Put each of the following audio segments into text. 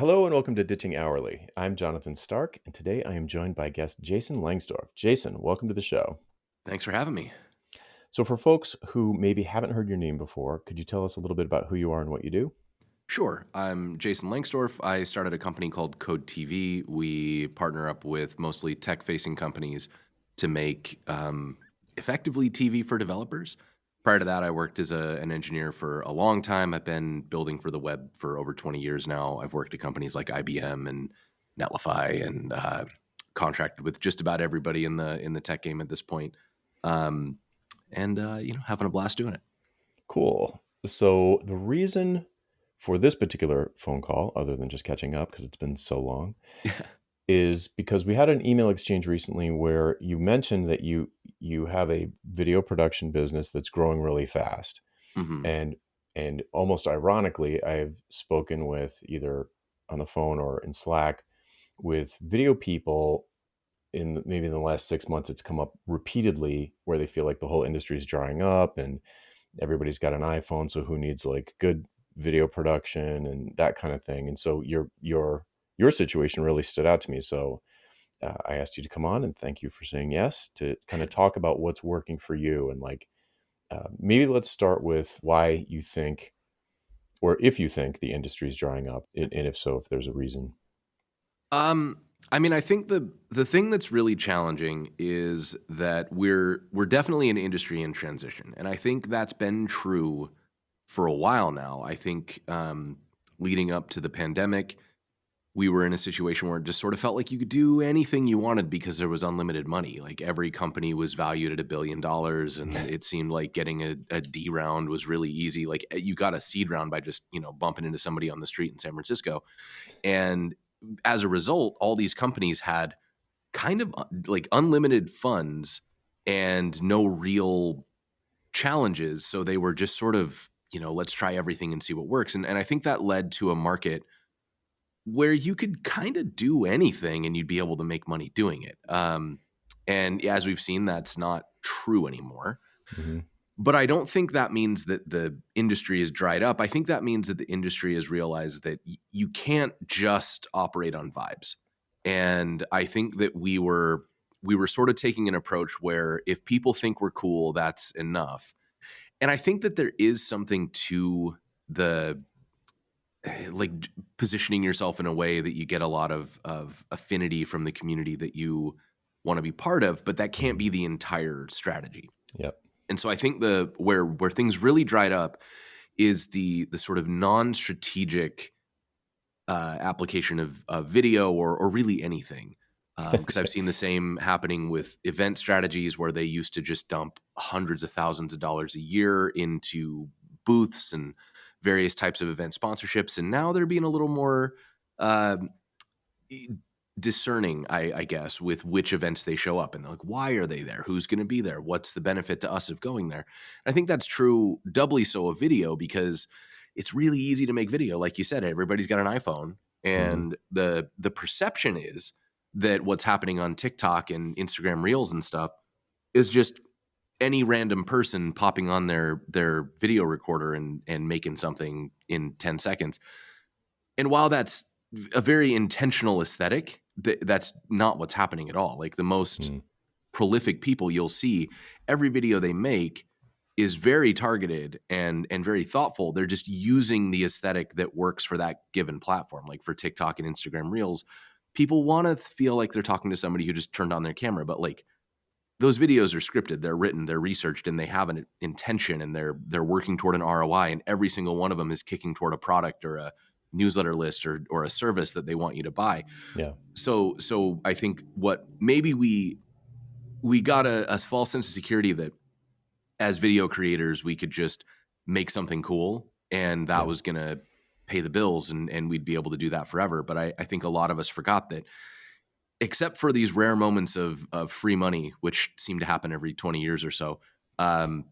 Hello and welcome to Ditching Hourly. I'm Jonathan Stark, and today I am joined by guest Jason Langsdorf. Jason, welcome to the show. Thanks for having me. So, for folks who maybe haven't heard your name before, could you tell us a little bit about who you are and what you do? Sure. I'm Jason Langsdorf. I started a company called Code TV. We partner up with mostly tech facing companies to make effectively TV for developers. Prior to that, I worked as an engineer for a long time. I've been building for the web for over 20 years now. I've worked at companies like IBM and Netlify and contracted with just about everybody in the tech game at this point. Um, and having a blast doing it. Cool. So, the reason for this particular phone call, other than just catching up because it's been so long, is because we had an email exchange recently where you mentioned that you have a video production business that's growing really fast. hmm And almost ironically, I've spoken with either on the phone or in Slack with video people maybe in the last 6 months. It's come up repeatedly where they feel like the whole industry is drying up and everybody's got an iPhone, so who needs like good video production and that kind of thing. And so your situation really stood out to me. So I asked you to come on, and thank you for saying yes, to kind of talk about what's working for you. And like maybe let's start with why you think, or if you think the industry is drying up, and if so, if there's a reason. Um, I think the thing that's really challenging is that we're definitely an industry in transition, and I think that's been true for a while now. I think leading up to the pandemic, we were in a situation where it just sort of felt like you could do anything you wanted because there was unlimited money. Like every company was valued at $1 billion, and it seemed like getting a D round was really easy. Like you got a seed round by just bumping into somebody on the street in San Francisco, and as a result, all these companies had kind of like unlimited funds and no real challenges. So they were just sort of, let's try everything and see what works. And I think that led to a market where you could kind of do anything and you'd be able to make money doing it. And as we've seen, that's not true anymore. Hmm. But I don't think that means that the industry is dried up. I think that means that the industry has realized that you can't just operate on vibes. And I think that we were sort of taking an approach where if people think we're cool, that's enough. And I think that there is something to the positioning yourself in a way that you get a lot of affinity from the community that you want to be part of, but that can't be the entire strategy. Yep. And so I think the where things really dried up is the sort of non-strategic application of video or really anything. Because I've seen the same happening with event strategies where they used to just dump hundreds of thousands of dollars a year into booths and various types of event sponsorships, and now they're being a little more uh, discerning, I guess, with which events they show up and they're like, why are they there? Who's going to be there? What's the benefit to us of going there? I think that's true, doubly so of video, because it's really easy to make video. Like you said, everybody's got an iPhone, Hmm. and the perception is that what's happening on TikTok and Instagram Reels and stuff is just any random person popping on their video recorder and making something in 10 seconds. And while that's a very intentional aesthetic, that's not what's happening at all. Like the most Hmm. prolific people you'll see, every video they make is very targeted and very thoughtful. They're just using the aesthetic that works for that given platform. Like for TikTok and Instagram Reels, people want to feel like they're talking to somebody who just turned on their camera, but like those videos are scripted, they're written, they're researched, and they have an intention, and they're working toward an ROI, and every single one of them is kicking toward a product or a newsletter list or a service that they want you to buy. Yeah. So I think what maybe we got a false sense of security that as video creators we could just make something cool and that Yeah. was going to pay the bills and we'd be able to do that forever. But I think a lot of us forgot that except for these rare moments of free money, which seem to happen every 20 years or so, um,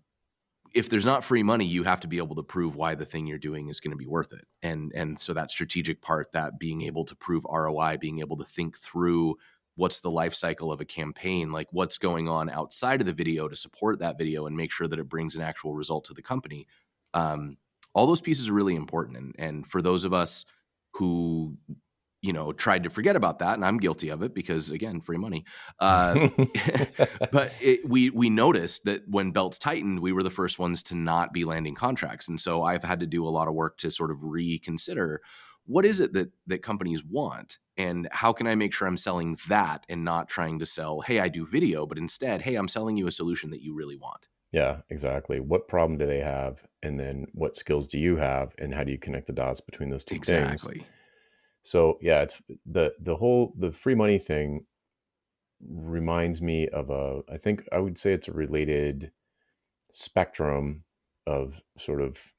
if there's not free money, you have to be able to prove why the thing you're doing is going to be worth it. And so that strategic part, that being able to prove ROI, being able to think through what's the life cycle of a campaign, like what's going on outside of the video to support that video and make sure that it brings an actual result to the company. Um, all those pieces are really important. And for those of us who tried to forget about that, and I'm guilty of it because, again, free money. Uh, but we noticed that when belts tightened, we were the first ones to not be landing contracts, and so I've had to do a lot of work to sort of reconsider what is it that companies want, and how can I make sure I'm selling that and not trying to sell, hey, I do video, but instead, hey, I'm selling you a solution that you really want. Yeah, exactly. What problem do they have? And then what skills do you have? And how do you connect the dots between those two things? Exactly. So yeah, it's the free money thing reminds me of I think I would say it's a related spectrum of sort of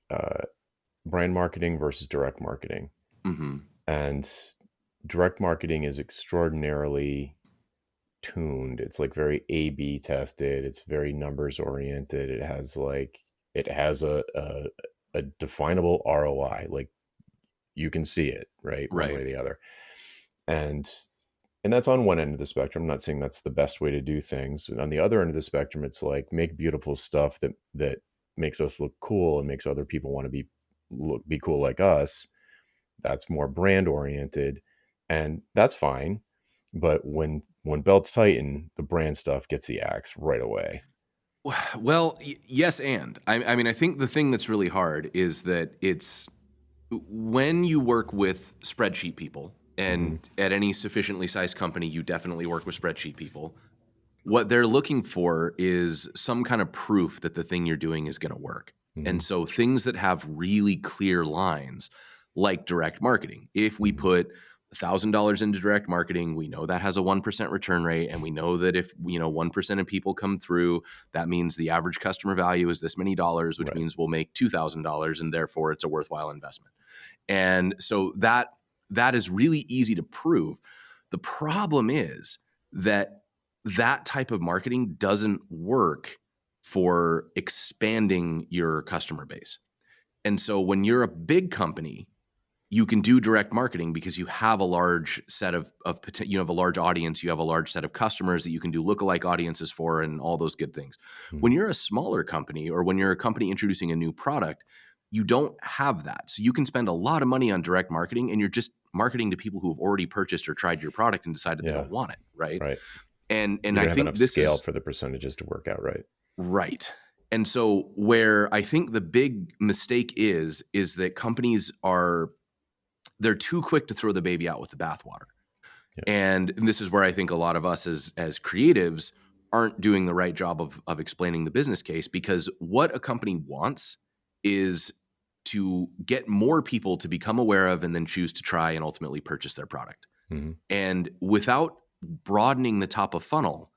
brand marketing versus direct marketing. Hmm. And direct marketing is extraordinarily tuned. It's like very A/B tested. It's very numbers oriented. It has a definable ROI. Like you can see it, right? One way Right. or the other. And that's on one end of the spectrum. I'm not saying that's the best way to do things. On the other end of the spectrum, it's like make beautiful stuff that makes us look cool and makes other people want to be cool like us. That's more brand oriented, and that's fine. But when belts tighten, the brand stuff gets the axe right away. Well, yes, and I mean, I think the thing that's really hard is that it's when you work with spreadsheet people, Hmm. and at any sufficiently sized company, you definitely work with spreadsheet people. What they're looking for is some kind of proof that the thing you're doing is going to work. And Hmm. so things that have really clear lines, like direct marketing. If we Hmm. put $1,000 into direct marketing, we know that has a 1% return rate. And we know that if, 1% of people come through, that means the average customer value is this many dollars, which Right. means we'll make $2,000, and therefore it's a worthwhile investment. And so that is really easy to prove. The problem is that that type of marketing doesn't work for expanding your customer base. And so when you're a big company, you can do direct marketing because you have a large set you have a large audience, you have a large set of customers that you can do lookalike audiences for and all those good things. When Hmm. you're a smaller company, or when you're a company introducing a new product, you don't have that. So you can spend a lot of money on direct marketing, and you're just marketing to people who have already purchased or tried your product and decided they Yeah. don't want it, right? Right. And You I don't have think enough this scale is for the percentages to work out right. right. And so where I think the big mistake is that companies they're too quick to throw the baby out with the bathwater. Yeah. And this is where I think a lot of us as creatives aren't doing the right job of explaining the business case, because what a company wants is to get more people to become aware of and then choose to try and ultimately purchase their product. Hmm. And without broadening the top of funnel,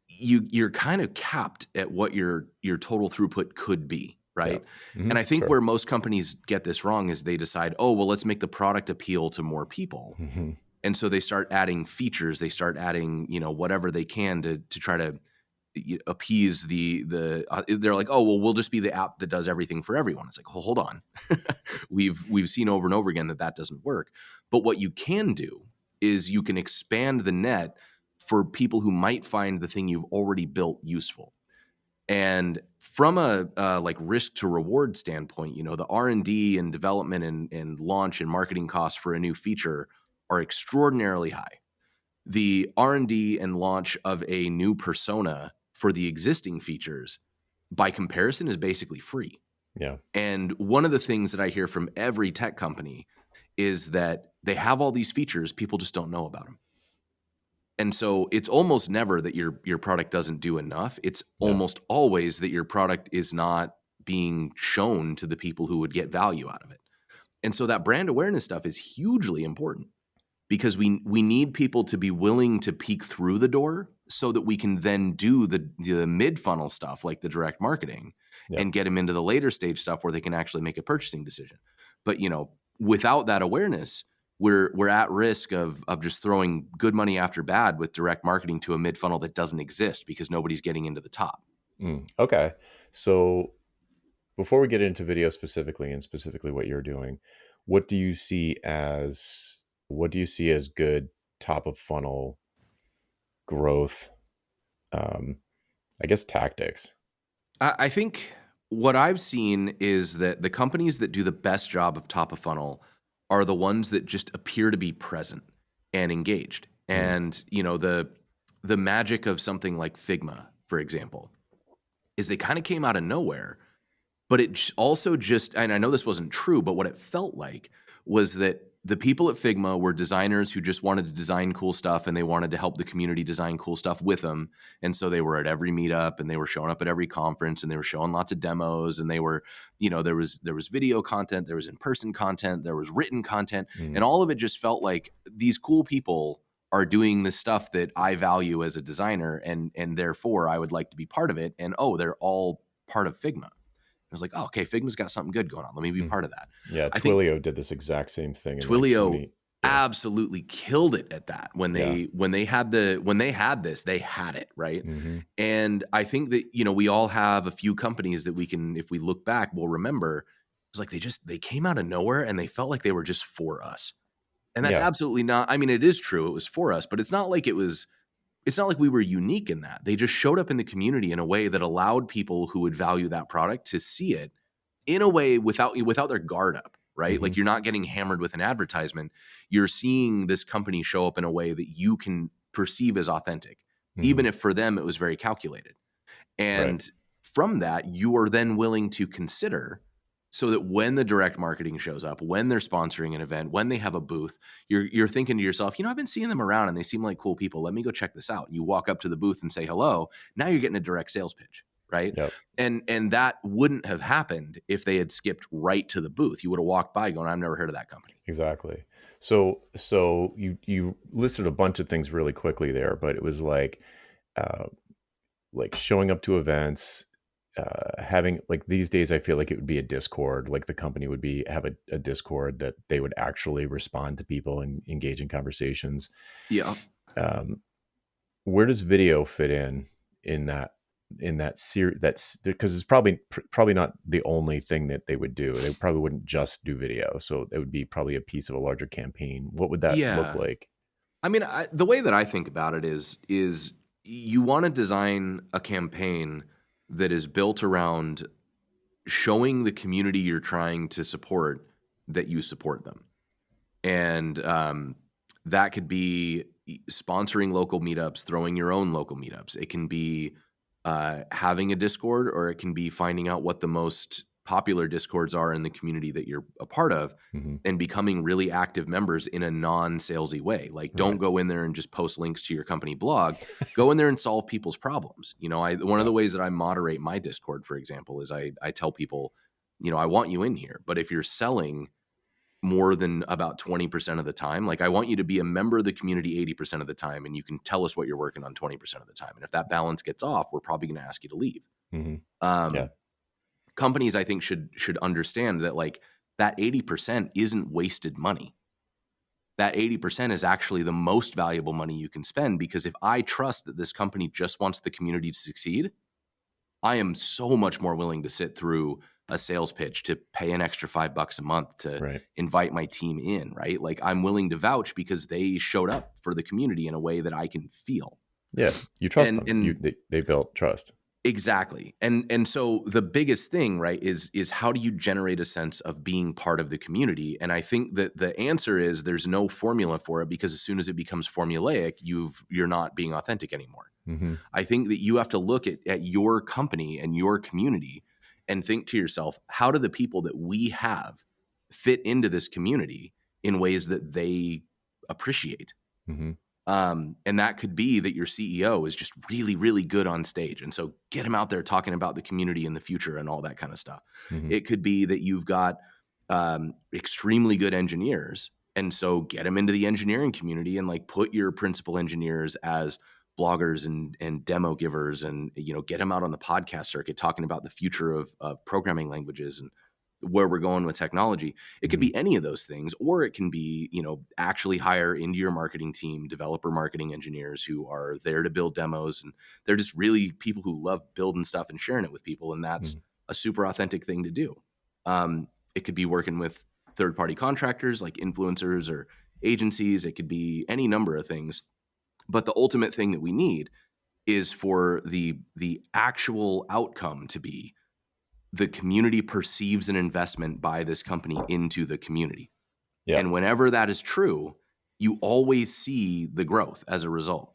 you're kind of capped at what your total throughput could be, Yeah. right? Hmm. And I think Sure. where most companies get this wrong is they decide, oh, well, let's make the product appeal to more people. Hmm. And so they start adding features, they start adding, whatever they can to try to appease they're like, oh, well, we'll just be the app that does everything for everyone. It's like, oh, hold on. We've seen over and over again that doesn't work. But what you can do is you can expand the net for people who might find the thing you've already built useful. And from a like risk to reward standpoint, the R&D and development and launch and marketing costs for a new feature are extraordinarily high. The R&D and launch of a new persona for the existing features, by comparison, is basically free. Yeah. And one of the things that I hear from every tech company is that they have all these features, people just don't know about them. And so it's almost never that your product doesn't do enough. It's Yeah. almost always that your product is not being shown to the people who would get value out of it. And so that brand awareness stuff is hugely important, because we need people to be willing to peek through the door so that we can then do the mid funnel stuff like the direct marketing Yeah. and get them into the later stage stuff where they can actually make a purchasing decision. But without that awareness, we're at risk of just throwing good money after bad with direct marketing to a mid funnel that doesn't exist because nobody's getting into the top. Okay. So before we get into video specifically and specifically what you're doing, what do you see as good top of funnel growth? Um, I guess tactics. I think what I've seen is that the companies that do the best job of top of funnel are the ones that just appear to be present and engaged. Mm. And, you know, the magic of something like Figma, for example, is they kind of came out of nowhere, but also just, and I know this wasn't true, but what it felt like was that the people at Figma were designers who just wanted to design cool stuff, and they wanted to help the community design cool stuff with them. And so they were at every meetup, and they were showing up at every conference, and they were showing lots of demos, and they were, you know, there was video content, there was in-person content, there was written content, Mm. and all of it just felt like these cool people are doing the stuff that I value as a designer, and therefore I would like to be part of it. And oh, they're all part of Figma. I was like, oh, okay, Figma's got something good going on. Let me be Mm. part of that. Yeah, I think Twilio did this exact same thing in like Twilio 20. Yeah. absolutely killed it at that. When Yeah. they had this, they had it, right? Mhm. And I think that, you know, we all have a few companies that we can, if we look back, we'll remember. It's like they came out of nowhere, and they felt like they were just for us. And that's Yeah. absolutely not, I mean, it is true, it was for us, but it's not like we were unique in that. They just showed up in the community in a way that allowed people who would value that product to see it in a way without their guard up, right? Like, Mhm. you're not getting hammered with an advertisement. You're seeing this company show up in a way that you can perceive as authentic, Mhm. even if for them it was very calculated. Right. And from that, you are then willing to consider, so that when the direct marketing shows up, when they're sponsoring an event, when they have a booth, you're thinking to yourself, you know, I've been seeing them around and they seem like cool people. Let me go check this out. You walk up to the booth and say hello. Now you're getting a direct sales pitch, right? Yep. And that wouldn't have happened if they had skipped right to the booth. You would have walked by going, I've never heard of that company. Exactly. So you listed a bunch of things really quickly there, but it was uh like showing up to events, having like these days I feel like it would be a Discord, like the company would be have a Discord that they would actually respond to people and engage in conversations. Yeah. Um, where does video fit in that series? That's because it's probably not the only thing that they would do. They probably wouldn't just do video, so it would be probably a piece of a larger campaign. What would that look Yeah. like? I mean, the way that I think about it is you want to design a campaign that is built around showing the community you're trying to support that you support them. And that could be sponsoring local meetups, throwing your own local meetups. It can be having a Discord, or it can be finding out what the most popular Discords are in the community that you're a part of, Hmm. and becoming really active members in a non-salesy way. Like, don't Right. go in there and just post links to your company blog. Go in there and solve people's problems. You know, one of Yeah. the ways that I moderate my Discord, for example, is I tell people, you know, I want you in here, but if you're selling more than about 20% of the time, like, I want you to be a member of the community 80% of the time, and you can tell us what you're working on 20% of the time. And if that balance gets off, we're probably going to ask you to leave. Hmm. Yeah. Um, Companies, I think, should understand that, like, that 80% isn't wasted money. That 80% is actually the most valuable money you can spend, because if I trust that this company just wants the community to succeed, I am so much more willing to sit through a sales pitch, to pay an extra $5 a month to Right. invite my team in, right? Like, I'm willing to vouch because they showed up for the community in a way that I can feel. Yeah. You trust And them. They built trust. exactly. And so the biggest thing, right, is how do you generate a sense of being part of the community? And I think that the answer is there's no formula for it, because as soon as it becomes formulaic, you're not being authentic anymore. Hmm. I think that you have to look at your company and your community and think to yourself, how do the people that we have fit into this community in ways that they appreciate? Hmm. And that could be that your CEO is just really, really good on stage. And so get him out there talking about the community and the future and all that kind of stuff. Hmm. It could be that you've got extremely good engineers. And so get them into the engineering community, and like put your principal engineers as bloggers and demo givers, and, you know, get them out on the podcast circuit talking about the future of programming languages and where we're going with technology. It could Hmm. be any of those things, or it can be, you know, actually hire into your marketing team developer marketing engineers who are there to build demos, and they're just really people who love building stuff and sharing it with people, and that's Hmm. a super authentic thing to do. It could be working with third party contractors like influencers or agencies. It could be any number of things, but the ultimate thing that we need is for the actual outcome to be the community perceives an investment by this company into the community. Yeah. And whenever that is true, you always see the growth as a result.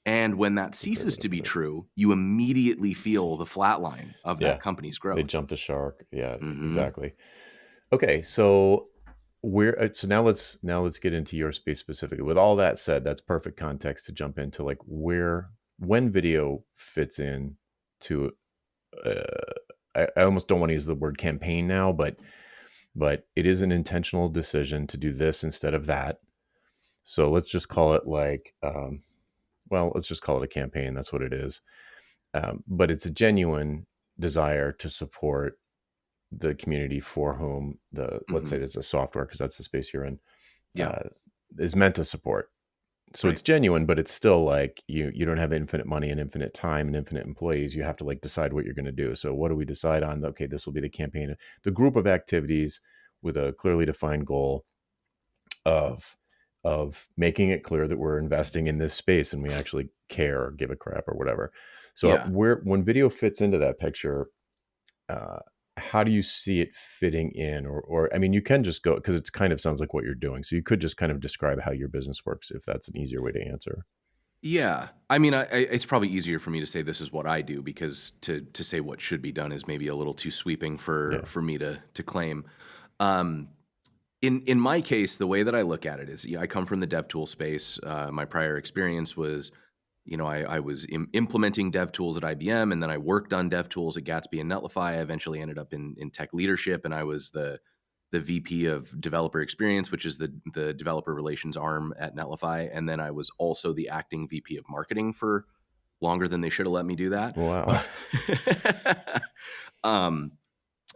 And when that That's a great way ceases to to be put it. true, you immediately feel the flat line of that Yeah. company's They growth. jump the shark. Yeah, Mhm. exactly. Okay, so now let's get into your space specifically. With all that said, that's perfect context to jump into like where when video fits in to I almost don't want to use the word campaign now, but it is an intentional decision to do this instead of that. So let's just call it like let's just call it a campaign. That's what it is. But it's a genuine desire to support the community for whom the let's say Mhm. it's a software because that's the space you're in Yeah. uh, is meant to support. So Right. it's genuine, but it's still like you don't have infinite money and infinite time and infinite employees. You have to like decide what you're going to do. So what do we decide on? Okay, this will be the campaign, the group of activities with a clearly defined goal of making it clear that we're investing in this space and we actually care or give a crap or whatever. So Yeah. where when video fits into that picture, uh, how do you see it fitting in? Or I mean, you can just go because it's kind of sounds like what you're doing. So you could just kind of describe how your business works if that's an easier way to answer. Yeah. I mean, it's probably easier for me to say this is what I do because to say what should be done is maybe a little too sweeping Yeah. for me to claim. Um, in my case, the way that I look at it is, I come from the dev tool space. My prior experience was, I was implementing dev tools at IBM, and then I worked on dev tools at Gatsby and Netlify. I eventually ended up in tech leadership, and I was the VP of developer experience, which is the developer relations arm at Netlify, and then I was also the acting VP of marketing for longer than they should have let me do that. Wow. But um,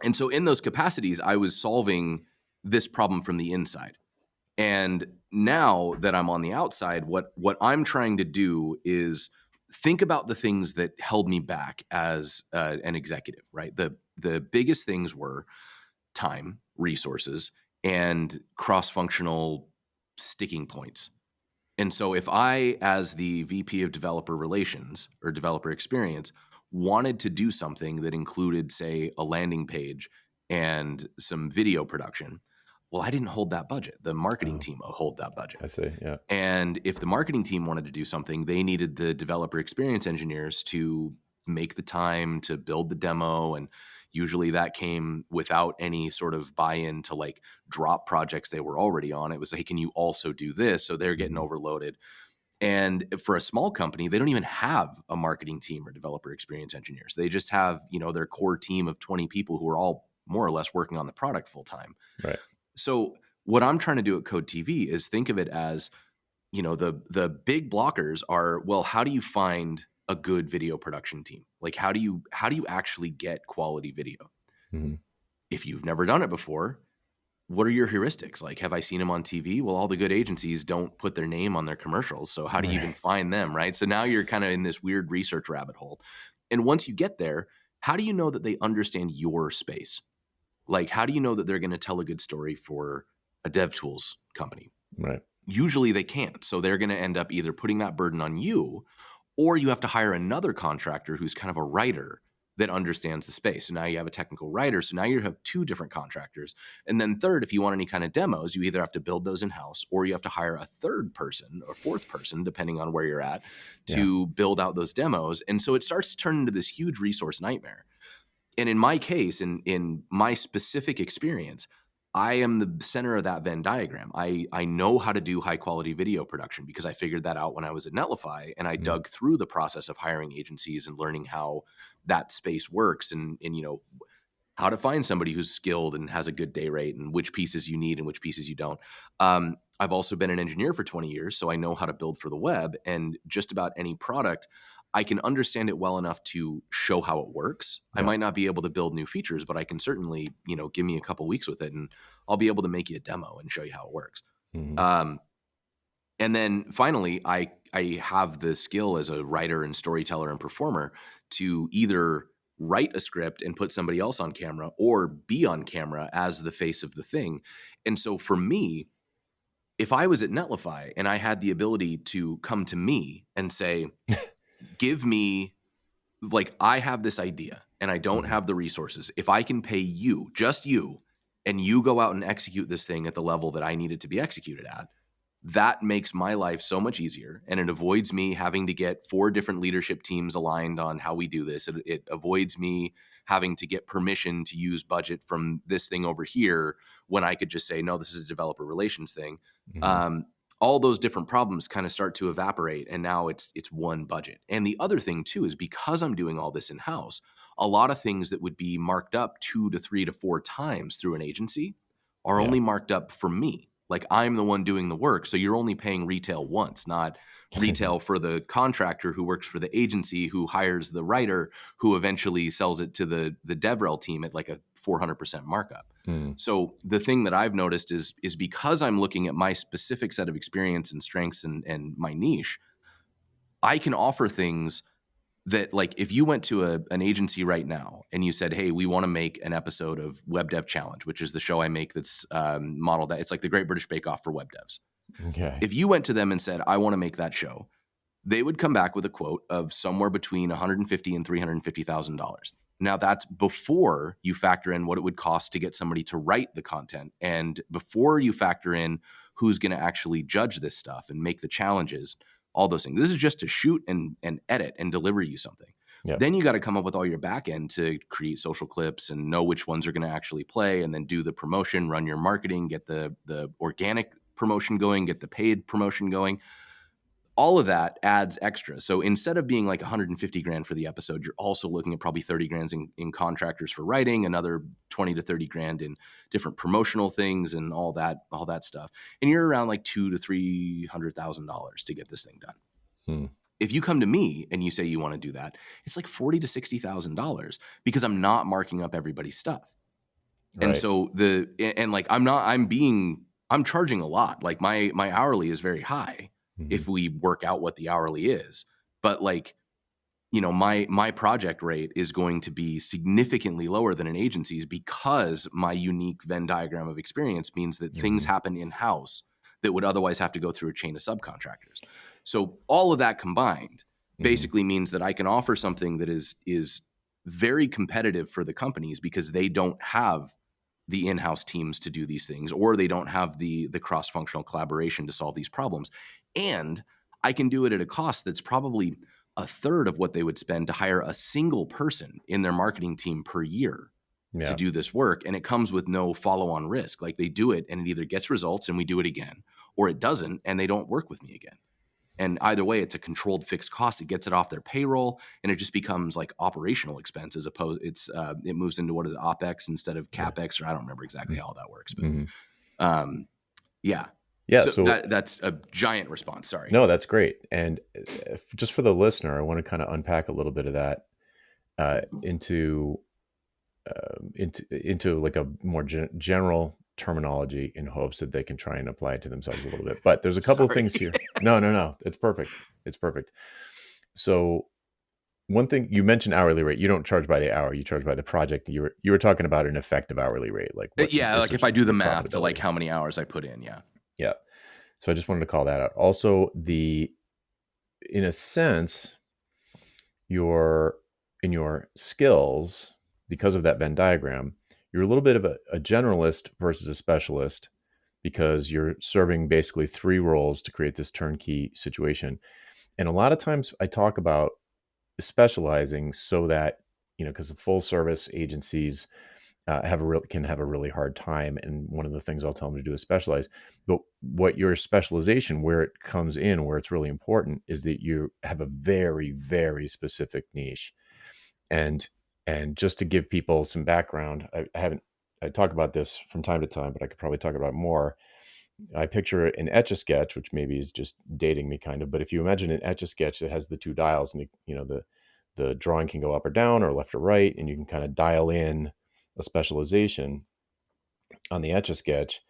and so in those capacities, I was solving this problem from the inside. And now that I'm on the outside, what I'm trying to do is think about the things that held me back as an executive. Right, the biggest things were time, resources, and cross functional sticking points. And so, if I, as the VP of developer relations or developer experience, wanted to do something that included, say, a landing page and some video production, well, I didn't hold that budget. The marketing Oh, team will hold that budget. I see. Yeah. And if the marketing team wanted to do something, they needed the developer experience engineers to make the time to build the demo. And usually that came without any sort of buy in to like drop projects they were already on. It was like, hey, can you also do this? So they're getting Hmm. overloaded. And for a small company, they don't even have a marketing team or developer experience engineers. They just have, their core team of 20 people who are all more or less working on the product full time. Right. So what I'm trying to do at Code TV is think of it as, the big blockers are, well, how do you find a good video production team? Like how do you actually get quality video? Hmm. If you've never done it before, what are your heuristics? Like, have I seen them on TV? Well, all the good agencies don't put their name on their commercials. So how do you even Right. find them, right? So now you're kind of in this weird research rabbit hole. And once you get there, how do you know that they understand your space? Like, how do you know that they're going to tell a good story for a dev tools company? Right. Usually they can't. So they're going to end up either putting that burden on you, or you have to hire another contractor who's kind of a writer that understands the space. So now you have a technical writer. So now you have two different contractors. And then third, if you want any kind of demos, you either have to build those in house or you have to hire a third person or fourth person, depending on where you're at, Yeah. to build out those demos. And so it starts to turn into this huge resource nightmare. And in my case, in my specific experience, I am the center of that Venn diagram. I know how to do high quality video production because I figured that out when I was at Netlify, and I Mm. dug through the process of hiring agencies and learning how that space works, and how to find somebody who's skilled and has a good day rate, and which pieces you need and which pieces you don't. I've also been an engineer for 20 years, so I know how to build for the web, and just about any product, I can understand it well enough to show how it works. I Yeah. might not be able to build new features, but I can certainly, give me a couple weeks with it, and I'll be able to make you a demo and show you how it works. Hmm. Um, and then finally, I have the skill as a writer and storyteller and performer to either write a script and put somebody else on camera or be on camera as the face of the thing. And so for me, if I was at Netlify and I had the ability to come to me and say, give me, like, I have this idea and I don't Hmm. have the resources. If I can pay you, just you, and you go out and execute this thing at the level that I need it to be executed at, that makes my life so much easier, and it avoids me having to get 4 different leadership teams aligned on how we do this. It avoids me having to get permission to use budget from this thing over here when I could just say, no, this is a developer relations thing. Hmm. Um, all those different problems kind of start to evaporate, and now it's one budget. And the other thing too is, because I'm doing all this in house, a lot of things that would be marked up 2 to 3 to 4 times through an agency are Yeah. only marked up for me. Like, I'm the one doing the work. So you're only paying retail once, not retail for the contractor who works for the agency, who hires the writer, who eventually sells it to the DevRel team at like a 400% markup. Mm. So the thing that I've noticed is because I'm looking at my specific set of experience and strengths and my niche, I can offer things that, like, if you went to an agency right now and you said, hey, we want to make an episode of Web Dev Challenge, which is the show I make that's modeled, that it's like the Great British Bake Off for web devs. Okay. If you went to them and said, I want to make that show, they would come back with a quote of somewhere between $150,000 and $350,000. Now, that's before you factor in what it would cost to get somebody to write the content, and before you factor in who's going to actually judge this stuff and make the challenges, all those things. This is just to shoot and edit and deliver you something. Yep. Then you got to come up with all your back end to create social clips and know which ones are going to actually play, and then do the promotion, run your marketing, get the organic promotion going, get the paid promotion going. All of that adds extra. So instead of being like 150 grand for the episode, you're also looking at probably 30 grand in contractors for writing, another 20 to 30 grand in different promotional things and all that stuff. And you're around like $200,000 to $300,000 to get this thing done. Hmm. If you come to me and you say you want to do that, it's like $40,000 to $60,000, because I'm not marking up everybody's stuff. And Right. so I'm charging a lot. Like, my hourly is very high Hmm. if we work out what the hourly is. But, like, my project rate is going to be significantly lower than an agency's, because my unique Venn diagram of experience means that things Hmm. happen in-house that would otherwise have to go through a chain of subcontractors. So all of that combined Hmm. basically means that I can offer something that is very competitive for the companies, because they don't have the in-house teams to do these things, or they don't have the cross-functional collaboration to solve these problems. And I can do it at a cost that's probably a third of what they would spend to hire a single person in their marketing team per year to Yeah. do this work. And it comes with no follow-on risk. Like, they do it and it either gets results and we do it again, or it doesn't and they don't work with me again. And either way, it's a controlled fixed cost. It gets it off their payroll, and it just becomes like operational expense, as opposed it moves into what is OpEx instead of Yeah. CapEx, or I don't remember exactly how that works, but Hmm. um, yeah. Yeah. So So that's a giant response. Sorry. no, that's great. And just for the listener, I want to kind of unpack a little bit of that into like a more general terminology, in hopes that they can try and apply it to themselves a little bit. But there's a couple of Sorry. things here. No, it's perfect. It's perfect. So one thing, you mentioned hourly rate. You don't charge by the hour, you charge by the project. You were talking about an effective hourly rate, like what Yeah, like if I essentially do the the math to like profitability. how many hours I put in. Yeah. Yeah. So I just wanted to call that out. Also, in a sense, your in your skills, because of that Venn diagram, you're a little bit of a generalist versus a specialist, because you're serving basically 3 roles to create this turnkey situation. And a lot of times I talk about specializing so that, because the full service agencies can have a really hard time. And one of the things I'll tell them to do is specialize. But what your specialization, where it comes in, where it's really important, is that you have a very, very specific niche. And just to give people some background, I talk about this from time to time, but I could probably talk about it more. I picture an Etch-a-Sketch, which maybe is just dating me kind of, but if you imagine an Etch-a-Sketch that has the 2 dials, and the drawing can go up or down or left or right, and you can kind of dial in a specialization on the Etch-a-Sketch.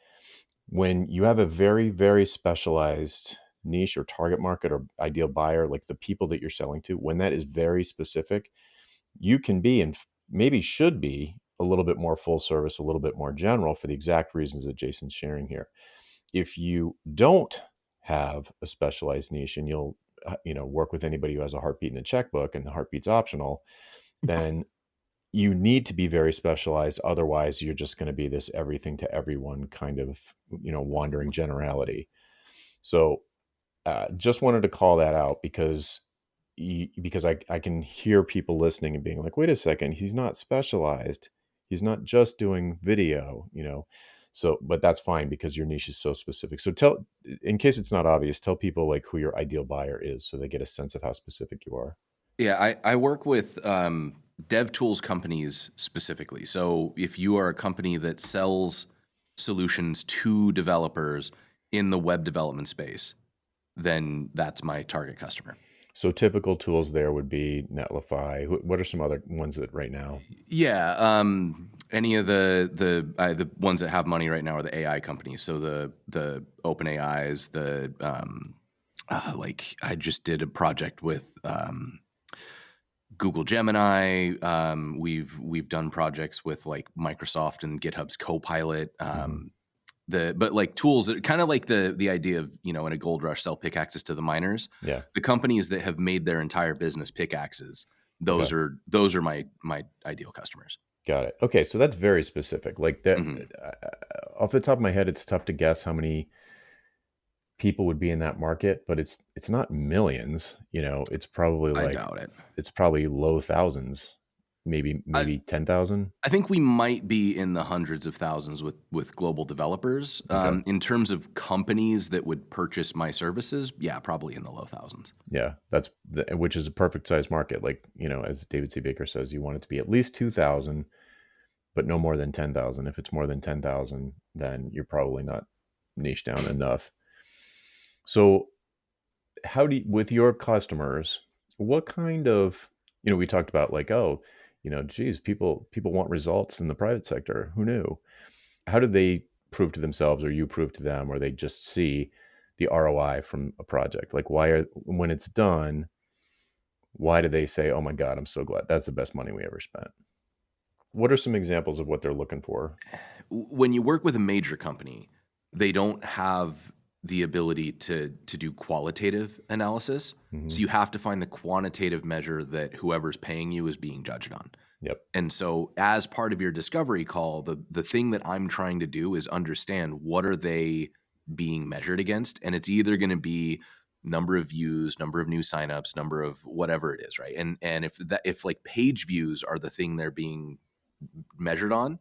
When you have a very, very specialized niche or target market or ideal buyer, like the people that you're selling to, when that is very specific, you can be, and maybe should be, a little bit more full service, a little bit more general, for the exact reasons that Jason's sharing here. If you don't have a specialized niche, and you'll work with anybody who has a heartbeat and a checkbook, and the heartbeat's optional, then you need to be very specialized. Otherwise, you're just going to be this everything to everyone kind of, wandering generality. So just wanted to call that out because I can hear people listening and being like, wait a second, he's not specialized. He's not just doing video. So, but that's fine because your niche is so specific. So in case it's not obvious, tell people like who your ideal buyer is so they get a sense of how specific you are. Yeah, I work with dev tools companies specifically. So if you are a company that sells solutions to developers in the web development space, then that's my target customer. So typical tools there would be Netlify. What are some other ones that right now? Yeah, any of the ones that have money right now are the AI companies. So the Open AIs, like I just did a project with Google Gemini. We've done projects with like Microsoft and GitHub's Copilot. Hmm. But like tools that kind of like the idea of, in a gold rush, sell pickaxes to the miners. Yeah. The companies that have made their entire business pickaxes, those Okay. are my ideal customers. Got it. Okay. So that's very specific. Like that, Hmm. off the top of my head, it's tough to guess how many people would be in that market, but it's not millions. It's probably I like doubt it. it's probably low thousands, maybe I, 10,000. I think we might be in the hundreds of thousands with global developers. Okay. In terms of companies that would purchase my services, yeah, probably in the low thousands. Yeah, which is a perfect size market. Like, as David C. Baker says, you want it to be at least 2,000, but no more than 10,000. If it's more than 10,000, then you're probably not niche down enough. So, with your customers, what kind of, we talked about like, oh, geez, people want results in the private sector. Who knew? How do they prove to themselves, or you prove to them, or they just see the ROI from a project? Like, when it's done, why do they say, oh my God, I'm so glad that's the best money we ever spent? What are some examples of what they're looking for? When you work with a major company, they don't have the ability to do qualitative analysis. Hmm. So you have to find the quantitative measure that whoever's paying you is being judged on. Yep. And so as part of your discovery call, the thing that I'm trying to do is understand what are they being measured against. And it's either going to be number of views, number of new signups, number of whatever it is, right? And if like page views are the thing they're being measured on,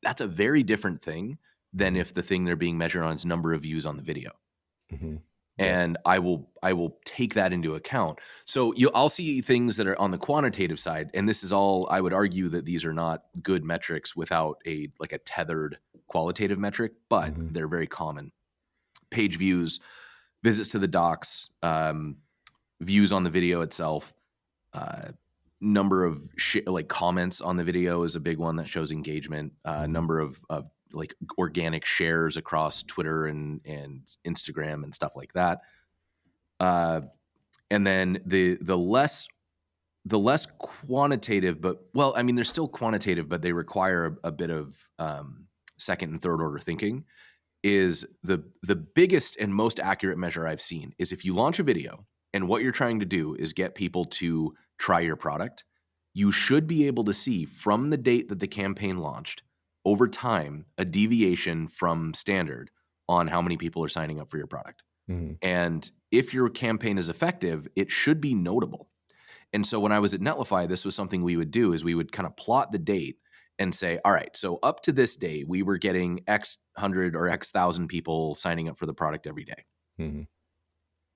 that's a very different thing than Hmm. if the thing they're being measured on is number of views on the video. Hmm. Yep. And I will take that into account. So I'll see things that are on the quantitative side, and this is all I would argue that these are not good metrics without a tethered qualitative metric, but Hmm. they're very common. Page views, visits to the docs, views on the video itself, uh, number of like comments on the video is a big one that shows engagement. Hmm. Number of like organic shares across Twitter and Instagram and stuff like that. Uh, and then the less quantitative, but well, I mean, they're still quantitative, but they require a bit of second and third order thinking. Is the biggest and most accurate measure I've seen is if you launch a video and what you're trying to do is get people to try your product, you should be able to see from the date that the campaign launched over time a deviation from standard on how many people are signing up for your product. Hmm. And if your campaign is effective, it should be notable. And so when I was at Netlify, this was something we would do is we would kind of plot the date and say, all right, so up to this day, we were getting X hundred or X thousand people signing up for the product every day. Hmm.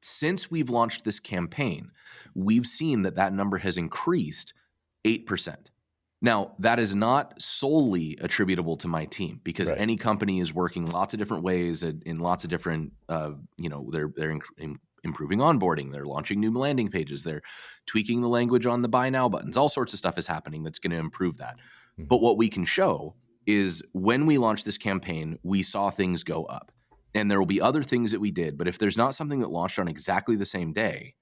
Since we've launched this campaign, we've seen that number has increased 8%. Now, that is not solely attributable to my team because Right. any company is working lots of different ways in lots of different, they're improving onboarding, they're launching new landing pages, they're tweaking the language on the buy now buttons. All sorts of stuff is happening that's going to improve that. Hmm. But what we can show is when we launched this campaign, we saw things go up. And there will be other things that we did. But if there's not something that launched on exactly the same day,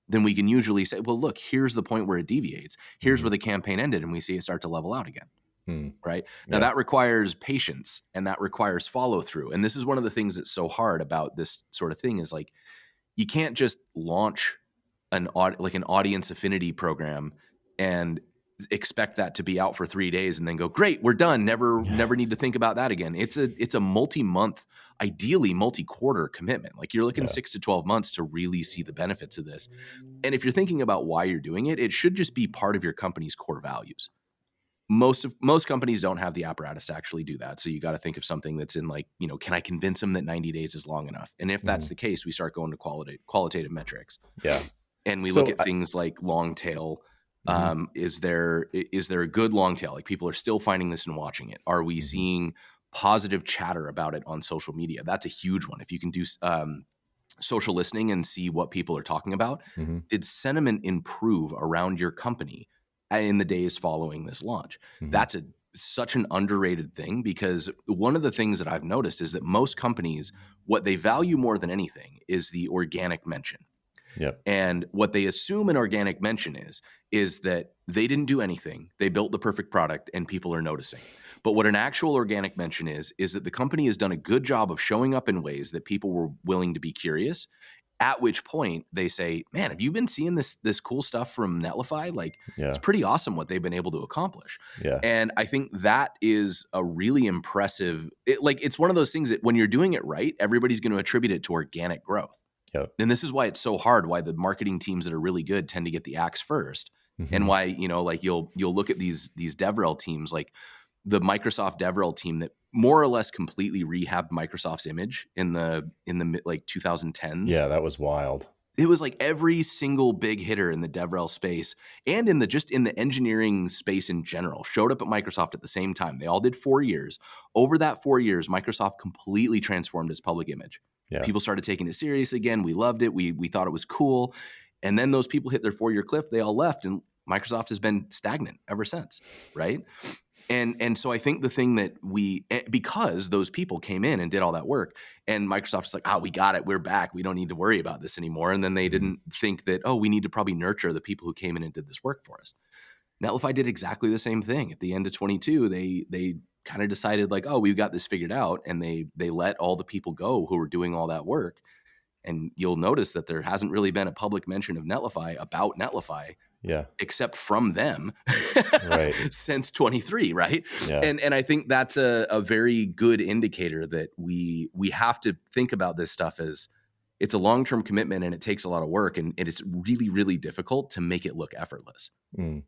then we can usually say, well, look, here's the point where it deviates. Here's Hmm. where the campaign ended, and we see it start to level out again. Hmm. Right. Now, Yeah. that requires patience and that requires follow through. And this is one of the things that's so hard about this sort of thing is like, you can't just launch an audience affinity program and expect that to be out for 3 days and then go, great, we're done. Never need to think about that again. It's a multi-month, ideally multi-quarter commitment. Like you're looking Yeah. 6 to 12 months to really see the benefits of this. And if you're thinking about why you're doing it, it should just be part of your company's core values. Most companies don't have the apparatus to actually do that. So you got to think of something that's in like, can I convince them that 90 days is long enough? And if that's Mhm. the case, we start going to qualitative metrics. Yeah. And we look So at things like long tail. mhm, Is there a good long tail? Like people are still finding this and watching it. Are we mhm, seeing positive chatter about it on social media? That's a huge one. If you can do social listening and see what people are talking about, mhm, did sentiment improve around your company in the days following this launch? mhm. That's such an underrated thing, because one of the things that I've noticed is that most companies, what they value more than anything is the organic mention. Yep. And what they assume an organic mention is that they didn't do anything. They built the perfect product and people are noticing. But what an actual organic mention is that the company has done a good job of showing up in ways that people were willing to be curious. At which point they say, "Man, have you been seeing this cool stuff from Netlify? Like, it's Yeah. pretty awesome what they've been able to accomplish." Yeah. And I think that is a really impressive. It's one of those things that when you're doing it right, everybody's going to attribute it to organic growth. Yep. And this is why it's so hard, why the marketing teams that are really good tend to get the axe first. And Mhm. why, like you'll look at these DevRel teams, like the Microsoft DevRel team that more or less completely rehabbed Microsoft's image in the like 2010s. Yeah, that was wild. It was like every single big hitter in the DevRel space and in the engineering space in general showed up at Microsoft at the same time. They all did 4 years. Over that 4 years, Microsoft completely transformed its public image. Yeah. People started taking it serious again. We loved it. We thought it was cool. And then those people hit their 4 year cliff. They all left, and Microsoft has been stagnant ever since, right? And so I think the thing that because those people came in and did all that work, and Microsoft's like, oh, we got it, we're back, we don't need to worry about this anymore. And then they Mhm. didn't think that, oh, we need to probably nurture the people who came in and did this work for us. Netlify did exactly the same thing. At the end of 22, they kind of decided like, oh, we've got this figured out, and they let all the people go who were doing all that work. And you'll notice that there hasn't really been a public mention of Netlify about Netlify Yeah. except from them Right. since 23, right? Yeah. And I think that's a very good indicator that we have to think about this stuff as it's a long-term commitment and it takes a lot of work, and it's really, really difficult to make it look effortless. Mm.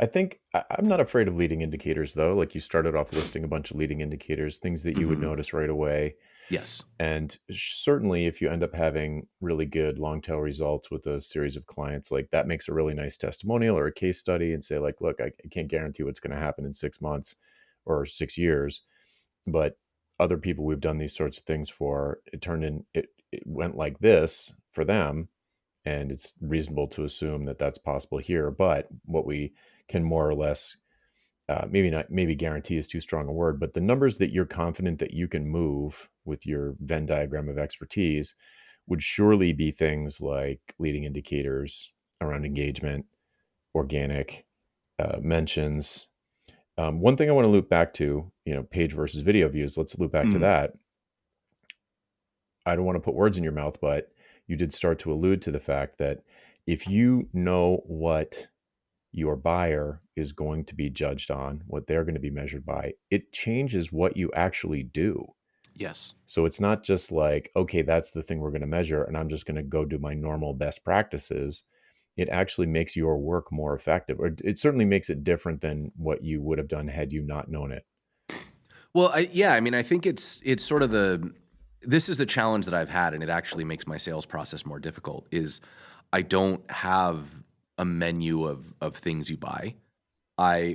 I think I'm not afraid of leading indicators, though. Like you started off listing a bunch of leading indicators, things that you would Mhm. notice right away. Yes. And certainly, if you end up having really good long tail results with a series of clients, like that makes a really nice testimonial or a case study and say, like, look, I can't guarantee what's going to happen in 6 months or 6 years, but other people we've done these sorts of things for, it went like this for them. And it's reasonable to assume that that's possible here. But what we can more or less, maybe guarantee is too strong a word, but the numbers that you're confident that you can move with your Venn diagram of expertise would surely be things like leading indicators around engagement, organic mentions. One thing I want to loop back to, page versus video views. Let's loop back to Mm. that. I don't want to put words in your mouth, but you did start to allude to the fact that if you know what your buyer is going to be judged on, what they're going to be measured by, it changes what you actually do. Yes. So it's not just like, okay, that's the thing we're going to measure, and I'm just going to go do my normal best practices. It actually makes your work more effective, or it certainly makes it different than what you would have done had you not known it. Well, I mean, I think it's sort of this is the challenge that I've had, and it actually makes my sales process more difficult. Is I don't have a menu of things you buy.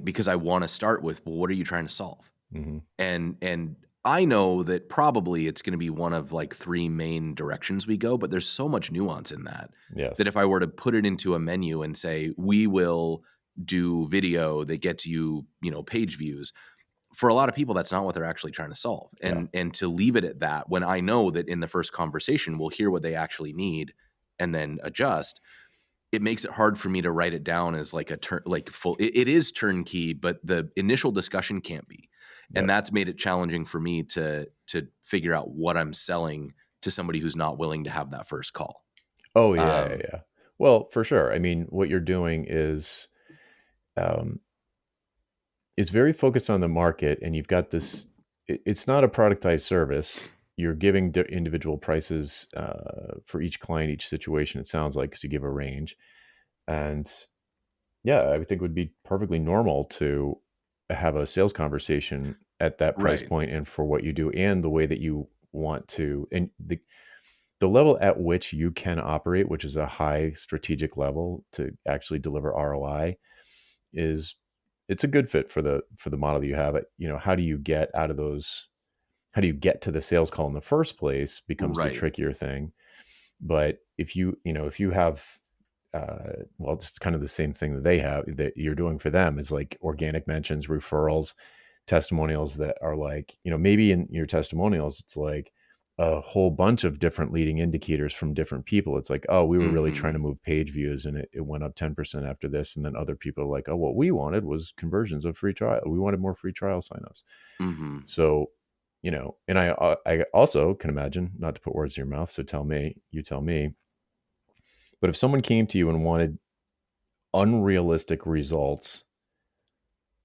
Because I want to start with, well, what are you trying to solve? Hmm. And I know that probably it's going to be one of like three main directions we go, but there's so much nuance in that Yes. if I were to put it into a menu and say we will do video that gets you, page views, for a lot of people that's not what they're actually trying to solve. Yeah. And to leave it at that, when I know that in the first conversation we'll hear what they actually need and then adjust, it makes it hard for me to write it down as like a like full. It is turnkey, but the initial discussion can't be, and Yep. that's made it challenging for me to figure out what I'm selling to somebody who's not willing to have that first call. Oh yeah, yeah, Um, yeah. Well, for sure. I mean, what you're doing is it's very focused on the market, and you've got this. It's not a productized service. You're giving individual prices for each client, each situation. It sounds like, because you give a range, and yeah, I think it would be perfectly normal to have a sales conversation at that price Right. point and for what you do and the way that you want to, and the level at which you can operate, which is a high strategic level to actually deliver ROI, is it's a good fit for the model you have. How do you get out of those? How do you get to the sales call in the first place becomes the Right. trickier thing. But if you have, well, it's kind of the same thing that they have that you're doing for them, is like organic mentions, referrals, testimonials that are like, maybe in your testimonials, it's like a whole bunch of different leading indicators from different people. It's like, oh, we were really trying Mhm. to move page views and it went up 10% after this. And then other people are like, oh, what we wanted was conversions of free trial. We wanted more free trial signups. Mhm. So, and I also can imagine, not to put words in your mouth, so you tell me, but if someone came to you and wanted unrealistic results,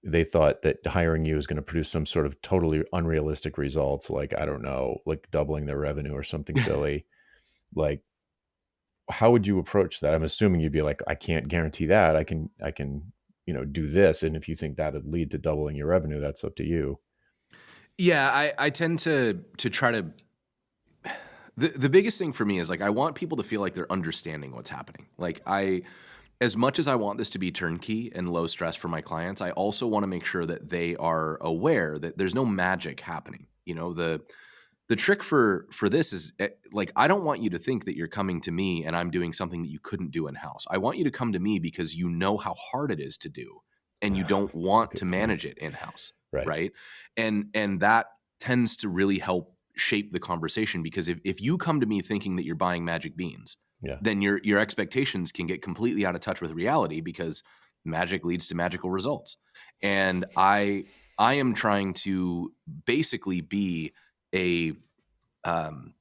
they thought that hiring you is going to produce some sort of totally unrealistic results, like, I don't know, like doubling their revenue or something silly. Like, how would you approach that? I'm assuming you'd be like, I can't guarantee that. I can, do this. And if you think that would lead to doubling your revenue, that's up to you. Yeah, I tend to try to the biggest thing for me is, like, I want people to feel like they're understanding what's happening. Like, as much as I want this to be turnkey and low stress for my clients, I also wanna make sure that they are aware that there's no magic happening. The trick for this is, like, I don't want you to think that you're coming to me and I'm doing something that you couldn't do in-house. I want you to come to me because you know how hard it is to do, and you don't That's a want to good point. manage it in-house, Right. right? And that tends to really help shape the conversation, because if you come to me thinking that you're buying magic beans, Yeah. then your expectations can get completely out of touch with reality, because magic leads to magical results. And I am trying to basically be a um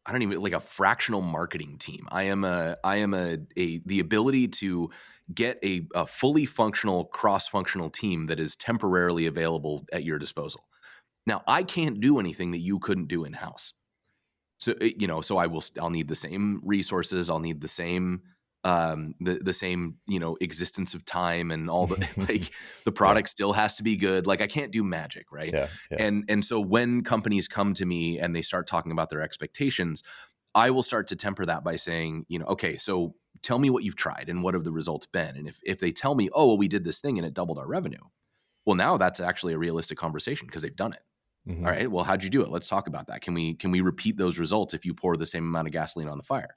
I don't even, like, a fractional marketing team. I am the ability to get a fully functional cross-functional team that is temporarily available at your disposal. Now, I can't do anything that you couldn't do in-house. So, so I'll need the same resources, I'll need the same, the same, existence of time and all the like, the Yeah. product still has to be good. Like, I can't do magic, right? Yeah. Yeah. And so when companies come to me and they start talking about their expectations, I will start to temper that by saying, okay, so tell me what you've tried and what have the results been? And if they tell me, oh, well, we did this thing and it doubled our revenue, well, now that's actually a realistic conversation because they've done it. All Hmm. right. Well, how'd you do it? Let's talk about that. Can we repeat those results if you pour the same amount of gasoline on the fire?